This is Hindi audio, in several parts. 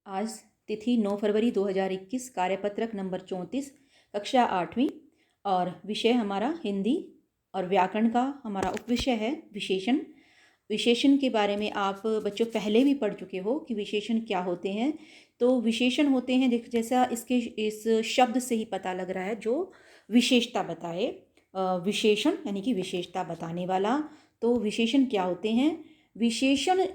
आज तिथि 9 फरवरी 2021, कार्यपत्रक नंबर 34, कक्षा 8वीं और विषय हमारा हिंदी और व्याकरण का हमारा उपविषय है विशेषण। विशेषण के बारे में आप बच्चों पहले भी पढ़ चुके हो कि विशेषण क्या होते हैं। तो विशेषण होते हैं जैसा इसके इस शब्द से ही पता लग रहा है, जो विशेषता बताए। विशेषण यानी कि विशेषता बताने वाला। तो विशेषण क्या होते हैं? विशेषण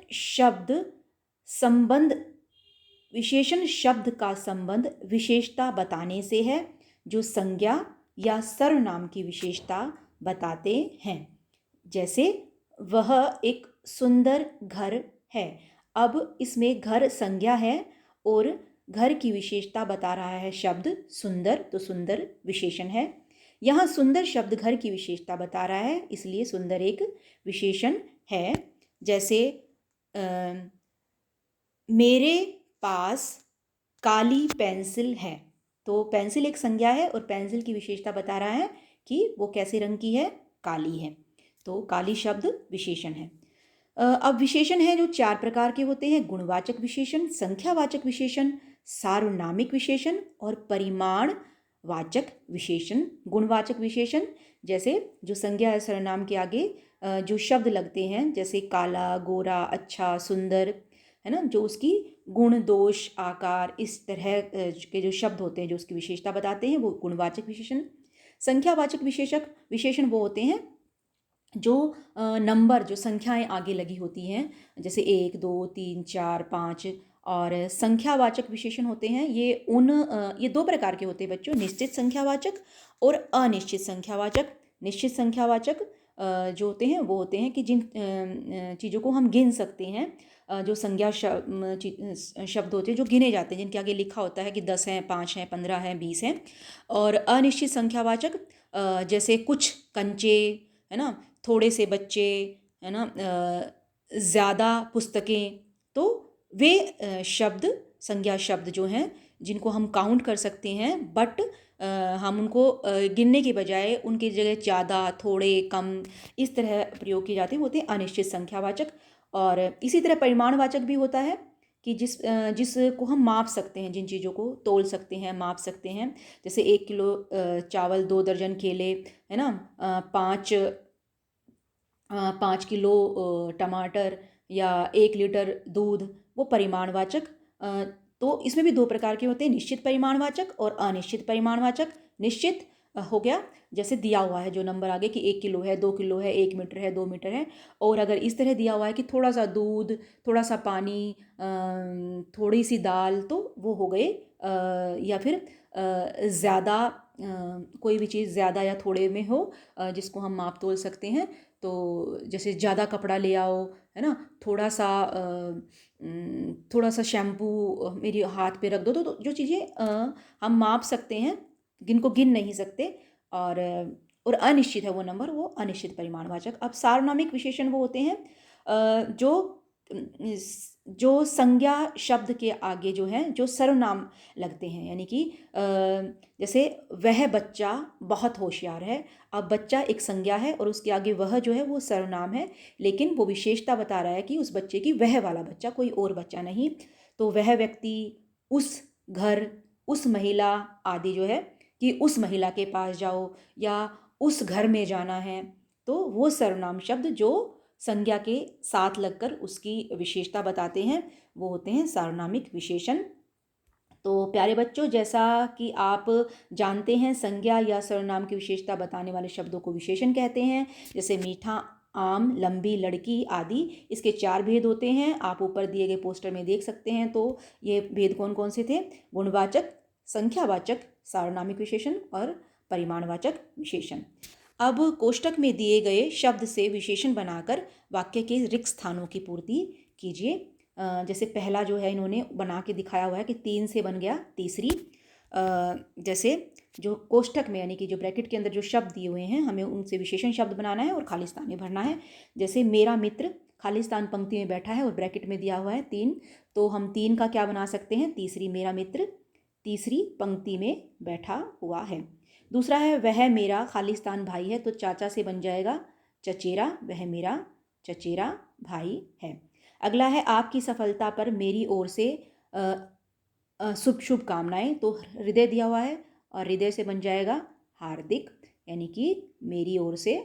शब्द का संबंध विशेषता बताने से है, जो संज्ञा या सर्वनाम की विशेषता बताते हैं। जैसे वह एक सुंदर घर है। अब इसमें घर संज्ञा है और घर की विशेषता बता रहा है शब्द सुंदर, तो सुंदर विशेषण है। यहाँ सुंदर शब्द घर की विशेषता बता रहा है, इसलिए सुंदर एक विशेषण है। जैसे मेरे पास काली पेंसिल है, तो पेंसिल एक संज्ञा है और पेंसिल की विशेषता बता रहा है कि वो कैसे रंग की है, काली है। तो काली शब्द विशेषण है। अब विशेषण है जो 4 प्रकार के होते हैं: गुणवाचक विशेषण, संख्यावाचक विशेषण, सार्वनामिक विशेषण और परिमाणवाचक विशेषण। गुणवाचक विशेषण जैसे जो संज्ञा या सर्वनाम के आगे जो शब्द लगते हैं, जैसे काला, गोरा, अच्छा, सुंदर, है ना, जो उसकी गुण, दोष, आकार, इस तरह के जो शब्द होते हैं जो उसकी विशेषता बताते हैं, वो गुणवाचक विशेषण। संख्यावाचक विशेषण वो होते हैं जो नंबर, जो संख्याएं आगे लगी होती हैं, जैसे 1, 2, 3, 4, 5। और संख्यावाचक विशेषण होते हैं ये 2 प्रकार के होते हैं बच्चों: निश्चित संख्यावाचक और अनिश्चित संख्यावाचक। निश्चित संख्यावाचक जो होते हैं वो होते हैं कि जिन चीज़ों को हम गिन सकते हैं, जो संज्ञा शब्द होते हैं जो गिने जाते हैं, जिनके आगे लिखा होता है कि 10 हैं, 5 हैं, 15 हैं, 20 हैं। और अनिश्चित संख्यावाचक जैसे कुछ कंचे, है ना, थोड़े से बच्चे, है ना, ज़्यादा पुस्तकें। तो वे शब्द, संज्ञा शब्द जो हैं जिनको हम काउंट कर सकते हैं, बट हम उनको गिनने के बजाय उनकी जगह ज़्यादा, थोड़े, कम, इस तरह प्रयोग किए जाते हैं, होते हैं अनिश्चित संख्यावाचक। और इसी तरह परिमाणवाचक भी होता है कि जिसको हम माप सकते हैं, जिन चीज़ों को तोल सकते हैं, माप सकते हैं। जैसे 1 किलो चावल, 2 दर्जन केले, है ना, 5 किलो टमाटर या 1 लीटर दूध, वो परिमाणवाचक। तो इसमें भी 2 प्रकार के होते हैं: निश्चित परिमाणवाचक और अनिश्चित परिमाणवाचक। निश्चित हो गया जैसे दिया हुआ है जो नंबर आगे कि 1 किलो है, 2 किलो है, 1 मीटर है, 2 मीटर है। और अगर इस तरह दिया हुआ है कि थोड़ा सा दूध, थोड़ा सा पानी, थोड़ी सी दाल, तो वो हो गए। या फिर ज़्यादा, कोई भी चीज़ ज़्यादा या थोड़े में हो, जिसको हम माप तोल सकते हैं। तो जैसे ज़्यादा कपड़ा ले आओ, है ना, थोड़ा सा शैम्पू मेरे हाथ पे रख दो, तो जो चीज़ें हम माप सकते हैं, जिनको गिन नहीं सकते, और अनिश्चित है वो नंबर, वो अनिश्चित परिमाणवाचक। अब सार्वनामिक विशेषण वो होते हैं जो संज्ञा शब्द के आगे जो है जो सर्वनाम लगते हैं, यानी कि जैसे वह बच्चा बहुत होशियार है। अब बच्चा एक संज्ञा है और उसके आगे वह जो है वो सर्वनाम है, लेकिन वो विशेषता बता रहा है कि उस बच्चे की, वह वाला बच्चा, कोई और बच्चा नहीं। तो वह व्यक्ति, उस घर, उस महिला आदि जो है कि उस महिला के पास जाओ या उस घर में जाना है, तो वो सर्वनाम शब्द जो संज्ञा के साथ लगकर उसकी विशेषता बताते हैं, वो होते हैं सार्वनामिक विशेषण। तो प्यारे बच्चों, जैसा कि आप जानते हैं, संज्ञा या सर्वनाम की विशेषता बताने वाले शब्दों को विशेषण कहते हैं। जैसे मीठा आम, लंबी लड़की आदि, इसके 4 भेद होते हैं। आप ऊपर दिए गए पोस्टर में देख सकते हैं। तो ये भेद कौन कौन से थे? गुणवाचक, संख्यावाचक, सार्वनामिक विशेषण और परिमाणवाचक विशेषण। अब कोष्टक में दिए गए शब्द से विशेषण बनाकर वाक्य के रिक्त स्थानों की पूर्ति कीजिए। जैसे पहला जो है इन्होंने बना के दिखाया हुआ है कि 3 से बन गया तीसरी। जैसे जो कोष्टक में, यानी कि जो ब्रैकेट के अंदर जो शब्द दिए हुए हैं, हमें उनसे विशेषण शब्द बनाना है और खाली स्थान में भरना है। जैसे मेरा मित्र, खाली स्थान पंक्ति में बैठा है और ब्रैकेट में दिया हुआ है 3, तो हम 3 का क्या बना सकते हैं? तीसरी, मेरा मित्र तीसरी पंक्ति में बैठा हुआ है। दूसरा है वह मेरा खाली स्थान भाई है, तो चाचा से बन जाएगा चचेरा, वह मेरा चचेरा भाई है। अगला है आपकी सफलता पर मेरी ओर से शुभ शुभकामनाएं, तो हृदय दिया हुआ है और हृदय से बन जाएगा हार्दिक, यानी कि मेरी ओर से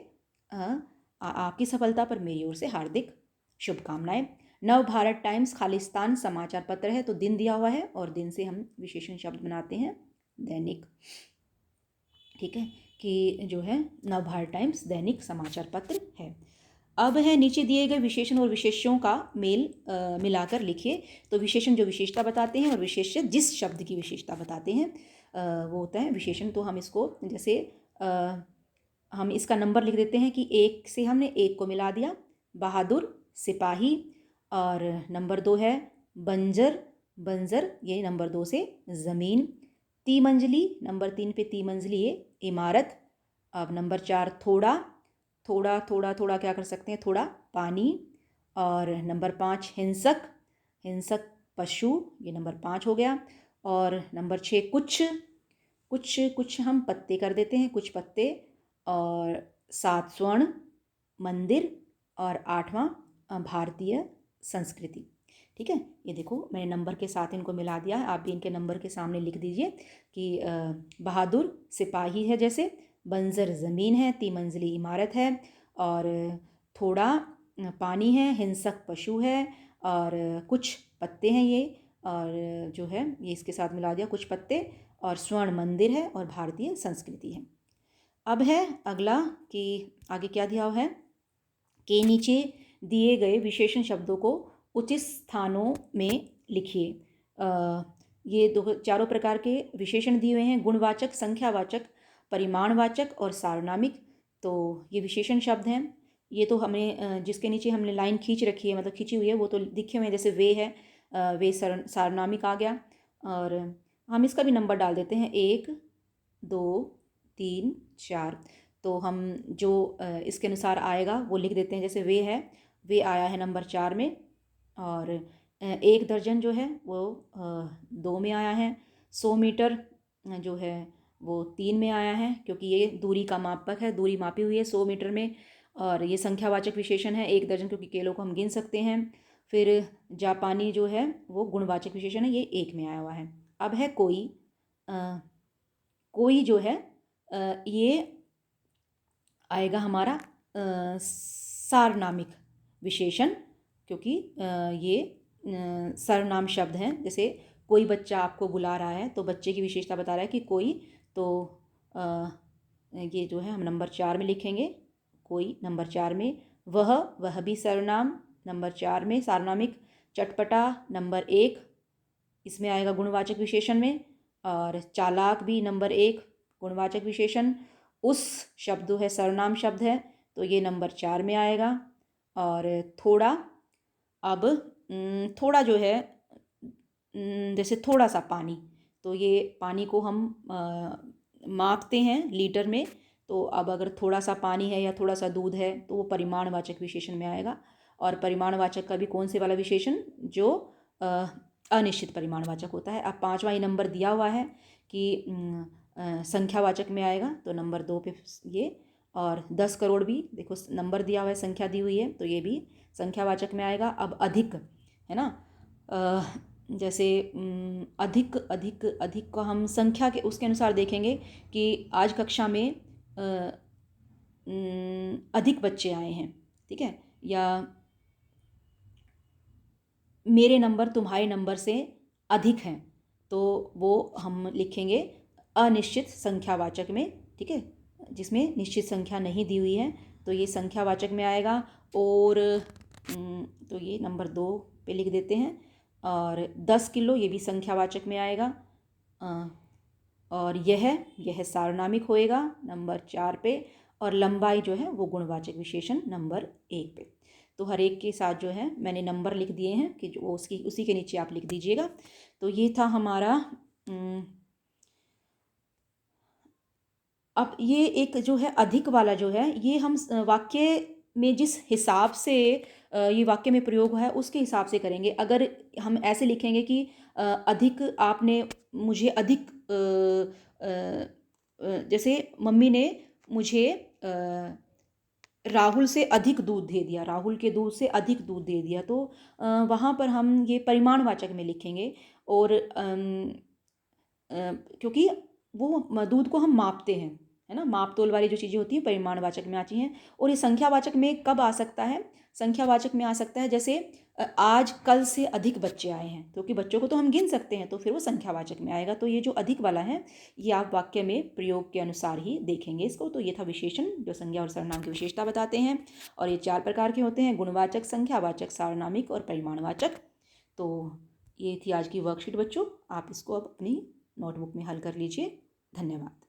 आपकी सफलता पर मेरी ओर से हार्दिक शुभकामनाएं। नव भारत टाइम्स खालिस्तान समाचार पत्र है, तो दिन दिया हुआ है और दिन से हम विशेषण शब्द बनाते हैं दैनिक। ठीक है, कि जो है नव भारत टाइम्स दैनिक समाचार पत्र है। अब है नीचे दिए गए विशेषण और विशेष्यों का मेल मिलाकर लिखिए। तो विशेषण जो विशेषता बताते हैं और विशेष्य जिस शब्द की विशेषता बताते हैं वो होता है विशेषण। तो हम इसको जैसे हम इसका नंबर लिख देते हैं कि 1 से हमने 1 को मिला दिया, बहादुर, सिपाही, और नंबर 2 है बंजर, बंजर ये नंबर 2 से ज़मीन, तिमंजली नंबर 3 पे तिमंजली ये इमारत। अब नंबर 4 थोड़ा, थोड़ा थोड़ा थोड़ा क्या कर सकते हैं, थोड़ा पानी। और नंबर 5 हिंसक, हिंसक पशु, ये नंबर 5 हो गया। और नंबर 6 कुछ, कुछ कुछ हम पत्ते कर देते हैं, कुछ पत्ते। और 7 स्वर्ण मंदिर और 8वां भारतीय संस्कृति। ठीक है, ये देखो मैंने नंबर के साथ इनको मिला दिया है, आप भी इनके नंबर के सामने लिख दीजिए कि बहादुर सिपाही है, जैसे बंजर ज़मीन है, तिमंजली इमारत है, और थोड़ा पानी है, हिंसक पशु है, और कुछ पत्ते हैं ये, और जो है ये इसके साथ मिला दिया कुछ पत्ते, और स्वर्ण मंदिर है, और भारतीय संस्कृति है। अब है अगला कि आगे क्या दिया हुआ है कि नीचे दिए गए विशेषण शब्दों को उचित स्थानों में लिखिए। ये चारों प्रकार के विशेषण दिए हुए हैं, गुणवाचक, संख्यावाचक, परिमाणवाचक और सार्वनामिक। तो ये विशेषण शब्द हैं। ये तो हमें जिसके नीचे हमने लाइन खींच रखी है, मतलब खींची हुई है, वो तो दिखे हुए हैं, जैसे वे है, वे सार्वनामिक आ गया। और हम इसका भी नंबर डाल देते हैं, 1 2 3 4। तो हम जो इसके अनुसार आएगा वो लिख देते हैं, जैसे वे है, वे आया है नंबर 4 में। और 1 दर्जन जो है वो 2 में आया है। 100 मीटर जो है वो 3 में आया है, क्योंकि ये दूरी का मापक है, दूरी मापी हुई है 100 मीटर में। और ये संख्यावाचक विशेषण है, 1 दर्जन, क्योंकि केलों को हम गिन सकते हैं। फिर जापानी जो है वो गुणवाचक विशेषण है, ये 1 में आया हुआ है। अब है कोई, कोई जो है ये आएगा हमारा सार्वनामिक विशेषण, क्योंकि ये सर्वनाम शब्द हैं। जैसे कोई बच्चा आपको बुला रहा है, तो बच्चे की विशेषता बता रहा है कि कोई, तो ये जो है हम नंबर 4 में लिखेंगे, कोई नंबर 4 में। वह भी सर्वनाम नंबर 4 में सार्वनामिक। चटपटा नंबर 1 इसमें आएगा गुणवाचक विशेषण में। और चालाक भी नंबर 1 गुणवाचक विशेषण। उस शब्द है सर्वनाम शब्द है, तो ये नंबर 4 में आएगा। और थोड़ा, अब थोड़ा जो है जैसे थोड़ा सा पानी, तो ये पानी को हम मापते हैं लीटर में। तो अब अगर थोड़ा सा पानी है या थोड़ा सा दूध है, तो वो परिमाणवाचक विशेषण में आएगा। और परिमाणवाचक का भी कौन से वाला विशेषण, जो अनिश्चित परिमाणवाचक होता है। अब 5वां ही नंबर दिया हुआ है कि संख्यावाचक में आएगा, तो नंबर 2 पे ये। और 10 करोड़ भी देखो नंबर दिया हुआ है, संख्या दी हुई है, तो ये भी संख्यावाचक में आएगा। अब अधिक है ना, जैसे अधिक अधिक अधिक को हम संख्या के उसके अनुसार देखेंगे कि आज कक्षा में अधिक बच्चे आए हैं, ठीक है, या मेरे नंबर तुम्हारे नंबर से अधिक हैं, तो वो हम लिखेंगे अनिश्चित संख्यावाचक में। ठीक है, जिसमें निश्चित संख्या नहीं दी हुई है, तो ये संख्यावाचक में आएगा। और तो ये नंबर 2 पे लिख देते हैं। और 10 किलो ये भी संख्यावाचक में आएगा। और यह सार्वनामिक होएगा नंबर 4 पे। और लंबाई जो है वो गुणवाचक विशेषण नंबर 1 पे। तो हर एक के साथ जो है मैंने नंबर लिख दिए हैं कि जो उसकी उसी के नीचे आप लिख दीजिएगा। तो ये था हमारा। अब ये एक जो है अधिक वाला जो है, ये हम वाक्य में जिस हिसाब से ये वाक्य में प्रयोग है उसके हिसाब से करेंगे। अगर हम ऐसे लिखेंगे कि अधिक आपने मुझे अधिक जैसे मम्मी ने मुझे राहुल से अधिक दूध दे दिया, राहुल के दूध से अधिक दूध दे दिया, तो वहाँ पर हम ये परिमाणवाचक में लिखेंगे। और क्योंकि वो दूध को हम मापते हैं, है ना, माप तोल वाली जो चीज़ें होती हैं परिमाणवाचक में आती हैं। और ये संख्यावाचक में कब आ सकता है? संख्यावाचक में आ सकता है जैसे आज कल से अधिक बच्चे आए हैं, क्योंकि बच्चों को तो हम गिन सकते हैं, तो फिर वो संख्यावाचक में आएगा। तो ये जो अधिक वाला है ये आप वाक्य में प्रयोग के अनुसार ही देखेंगे इसको। तो ये था विशेषण जो संज्ञा और सर्वनाम की विशेषता बताते हैं। और ये 4 प्रकार के होते हैं: गुणवाचक, संख्यावाचक, सार्वनामिक और परिमाणवाचक। तो ये थी आज की वर्कशीट बच्चों, आप इसको अब अपनी नोटबुक में हल कर लीजिए। धन्यवाद।